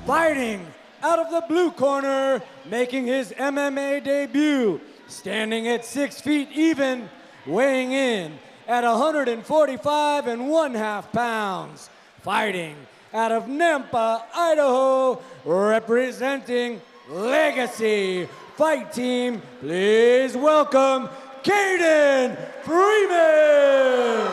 Fighting out of the blue corner, making his MMA debut, standing at 6 feet even, weighing in at 145 1/2 pounds. Fighting out of Nampa, Idaho, representing Legacy Fight Team, please welcome Kaeden Freeman.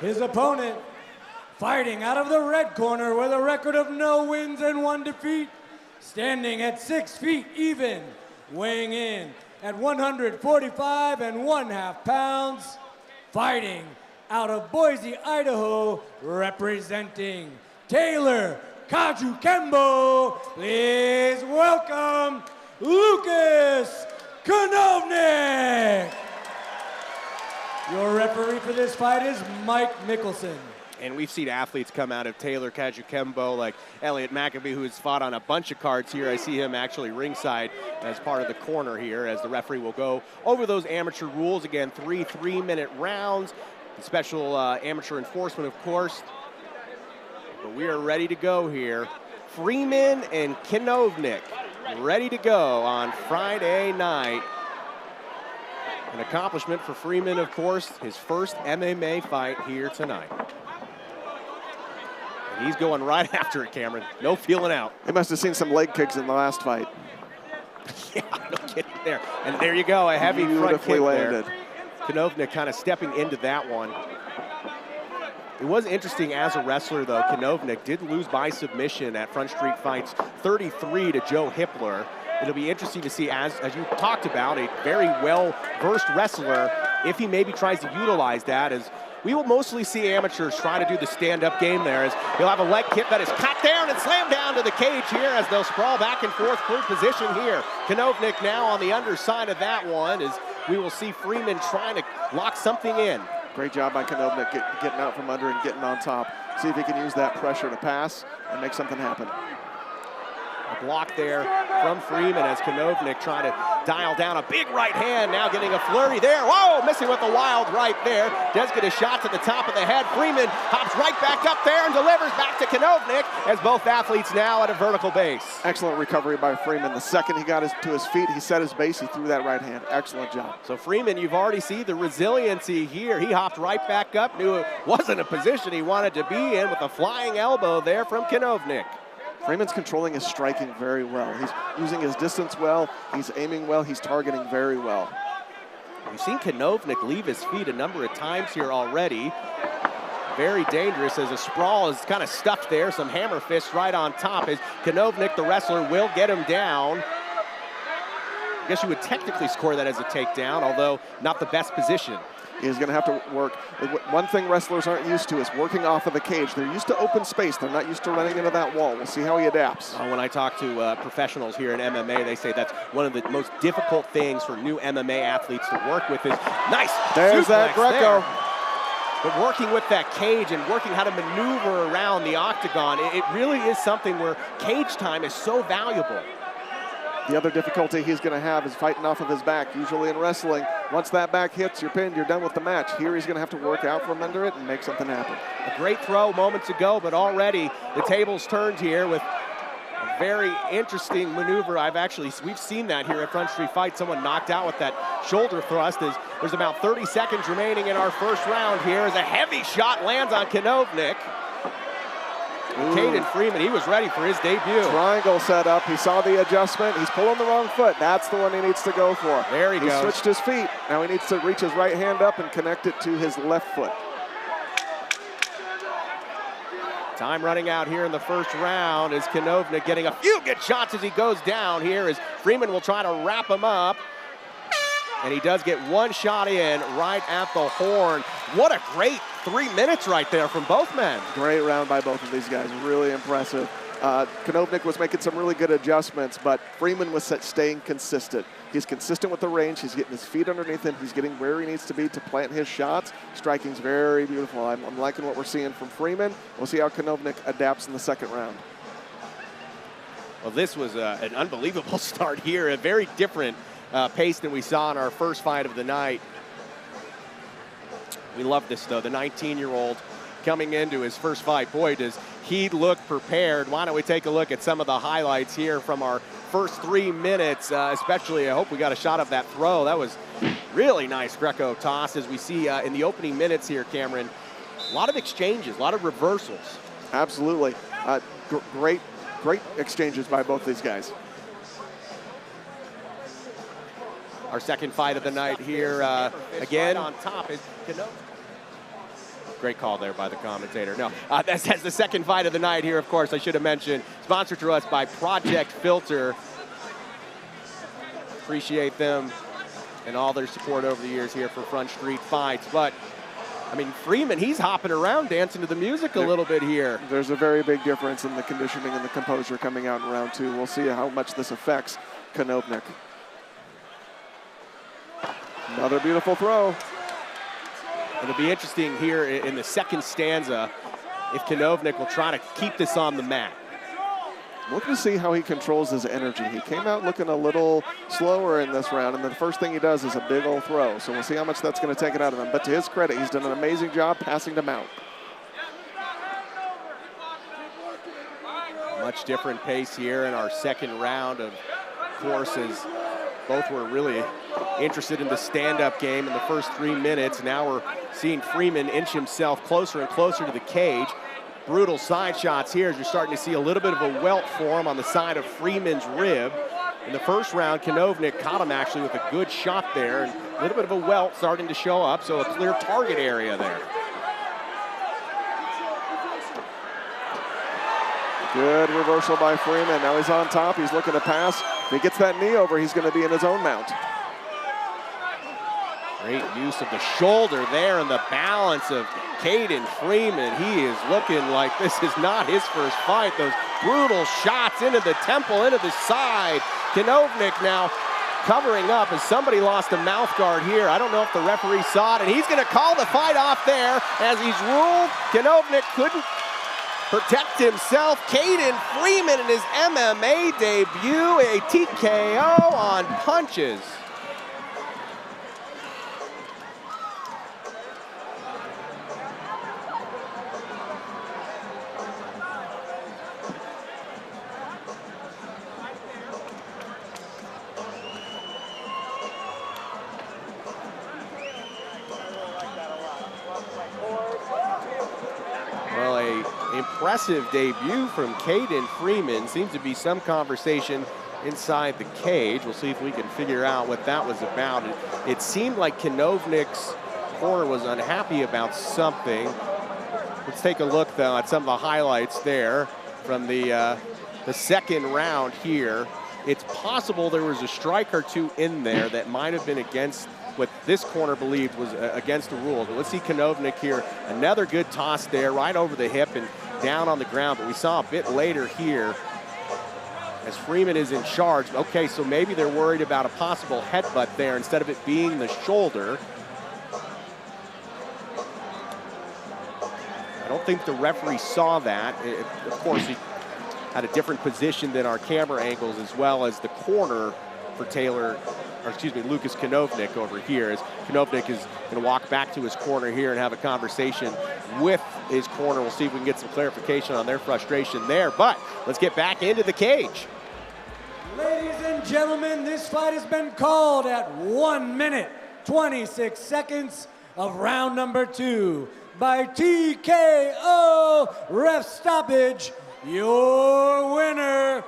His opponent, fighting out of the red corner with a record of no wins and 1 defeat, standing at 6 feet even, weighing in at 145 1/2 pounds, fighting out of Boise, Idaho, representing Taylor Kajukembo, please welcome Lukas Kanownik. Your referee for this fight is Mike Mickelson. And we've seen athletes come out of Taylor Kajukembo, like Elliot McAbee, who has fought on a bunch of cards here. I see him actually ringside as part of the corner here, as the referee will go over those amateur rules. Again, 3 3-minute rounds. The special amateur enforcement, of course. But we are ready to go here. Freeman and Kanownik ready to go on Friday night. An accomplishment for Freeman, of course, his first MMA fight here tonight. And he's going right after it, Cameron. No feeling out. He must have seen some leg kicks in the last fight. Yeah, no kidding there. And there you go, a heavy front kick landed. there. Kanownik kind of stepping into that one. It was interesting as a wrestler, though. Kanownik did lose by submission at Front Street Fights 33 to Joe Hippler. It'll be interesting to see, as you talked about, a very well-versed wrestler, if he maybe tries to utilize that, as we will mostly see amateurs try to do the stand-up game there, as he'll have a leg kick that is cut down and slammed down to the cage here as they'll sprawl back and forth for position here. Kanownik now on the underside of that one, as we will see Freeman trying to lock something in. Great job by Kanownik getting out from under and getting on top. See if he can use that pressure to pass and make something happen. A block there from Freeman as Kanownik trying to dial down a big right hand, now getting a flurry there. Whoa, missing with a wild right there. Does get a shot to the top of the head. Freeman hops right back up there and delivers back to Kanownik as both athletes now at a vertical base. Excellent recovery by Freeman. The second he got to his feet, he set his base, he threw that right hand. Excellent job. So Freeman, you've already seen the resiliency here. He hopped right back up, knew it wasn't a position he wanted to be in, with a flying elbow there from Kanownik. Freeman's controlling his striking very well. He's using his distance well, he's aiming well, he's targeting very well. We've seen Kanownik leave his feet a number of times here already. Very dangerous, as a sprawl is kind of stuffed there. Some hammer fists right on top, as Kanownik, the wrestler, will get him down. I guess you would technically score that as a takedown, although not the best position. He's going to have to work. One thing wrestlers aren't used to is working off of the cage. They're used to open space. They're not used to running into that wall. We'll see how he adapts. When I talk to professionals here in MMA, they say that's one of the most difficult things for new MMA athletes to work with is nice. There's that Greco. But working with that cage and working how to maneuver around the octagon, it really is something where cage time is so valuable. The other difficulty he's going to have is fighting off of his back. Usually in wrestling, once that back hits, you're pinned, you're done with the match. Here he's going to have to work out from under it and make something happen. A great throw moments ago, but already the tables turned here with a very interesting maneuver. We've seen that here at Front Street Fight. Someone knocked out with that shoulder thrust. As there's about 30 seconds remaining in our first round here, as a heavy shot lands on Kanownik. Kaeden Freeman, he was ready for his debut. Triangle set up. He saw the adjustment. He's pulling the wrong foot. That's the one he needs to go for. There he goes. He switched his feet. Now he needs to reach his right hand up and connect it to his left foot. Time running out here in the first round, is Kanownik getting a few good shots as he goes down here, as Freeman will try to wrap him up. And he does get one shot in right at the horn. What a great 3 minutes right there from both men. Great round by both of these guys, really impressive. Kanownik was making some really good adjustments, but Freeman was staying consistent. He's consistent with the range, he's getting his feet underneath him, he's getting where he needs to be to plant his shots. Striking's very beautiful. I'm liking what we're seeing from Freeman. We'll see how Kanownik adapts in the second round. Well, this was an unbelievable start here, a very different pace than we saw in our first fight of the night. We love this, though. The 19-year-old coming into his first fight. Boy, does he look prepared. Why don't we take a look at some of the highlights here from our first 3 minutes, especially I hope we got a shot of that throw. That was really nice Greco toss as we see in the opening minutes here, Cameron. A lot of exchanges, a lot of reversals. Absolutely. Great exchanges by both these guys. Our second fight of the night here, again on top is Kanownik. Great call there by the commentator. No, that's the second fight of the night here, of course, I should have mentioned. Sponsored to us by Project Filter. Appreciate them and all their support over the years here for Front Street Fights. But, I mean, Freeman, he's hopping around, dancing to the music a little bit here. There's a very big difference in the conditioning and the composure coming out in round 2. We'll see how much this affects Kanownik. Another beautiful throw. It'll be interesting here in the second stanza if Kanownik will try to keep this on the mat. Looking to see how he controls his energy. He came out looking a little slower in this round, and the first thing he does is a big old throw. So we'll see how much that's going to take it out of him. But to his credit, he's done an amazing job passing to Mount. Much different pace here in our second round of courses. Both were really interested in the stand-up game in the first 3 minutes. Now we're seeing Freeman inch himself closer and closer to the cage. Brutal side shots here as you're starting to see a little bit of a welt form on the side of Freeman's rib. In the first round, Kanownik caught him actually with a good shot there, and a little bit of a welt starting to show up, so a clear target area there. Good reversal by Freeman. Now he's on top. He's looking to pass. If he gets that knee over, he's going to be in his own mount. Great use of the shoulder there and the balance of Kaeden Freeman. He is looking like this is not his first fight. Those brutal shots into the temple, into the side. Kanownik now covering up as somebody lost a mouth guard here. I don't know if the referee saw it, and he's going to call the fight off there as he's ruled. Kanownik couldn't protect himself. Kaeden Freeman in his MMA debut, a TKO on punches. Well, a impressive debut from Kaeden Freeman. Seems to be some conversation inside the cage. We'll see if we can figure out what that was about. It seemed like Kanownik's corner was unhappy about something. Let's take a look, though, at some of the highlights there from the second round here. It's possible there was a strike or two in there that might have been against what this corner believed was against the rules. But let's see Kanownik here. Another good toss there, right over the hip and down on the ground. But we saw a bit later here as Freeman is in charge. Okay, so maybe they're worried about a possible headbutt there instead of it being the shoulder. I don't think the referee saw that. Of course, he had a different position than our camera angles, as well as the corner for Lukas Kanownik over here, as Kanownik is going to walk back to his corner here and have a conversation with his corner. We'll see if we can get some clarification on their frustration there, but let's get back into the cage. Ladies and gentlemen, this fight has been called at 1 minute, 26 seconds of round number 2 by TKO ref stoppage. Your winner,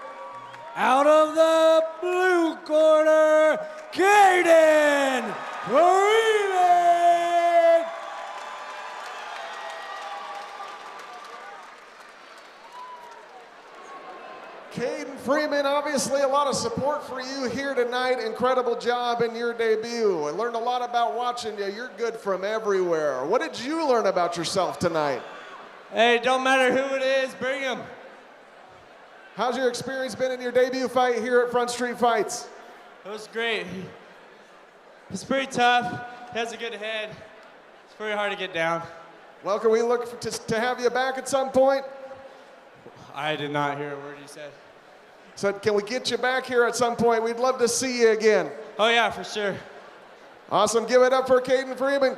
out of the blue corner, Kaeden Freeman. Kaeden Freeman, obviously a lot of support for you here tonight. Incredible job in your debut. I learned a lot about watching you. You're good from everywhere. What did you learn about yourself tonight? Hey, don't matter who it is, bring him. How's your experience been in your debut fight here at Front Street Fights? It was great. It's pretty tough. He has a good head. It's very hard to get down. Well, can we look to have you back at some point? I did not hear a word you said. So can we get you back here at some point? We'd love to see you again. Oh yeah, for sure. Awesome. Give it up for Kaeden Freeman.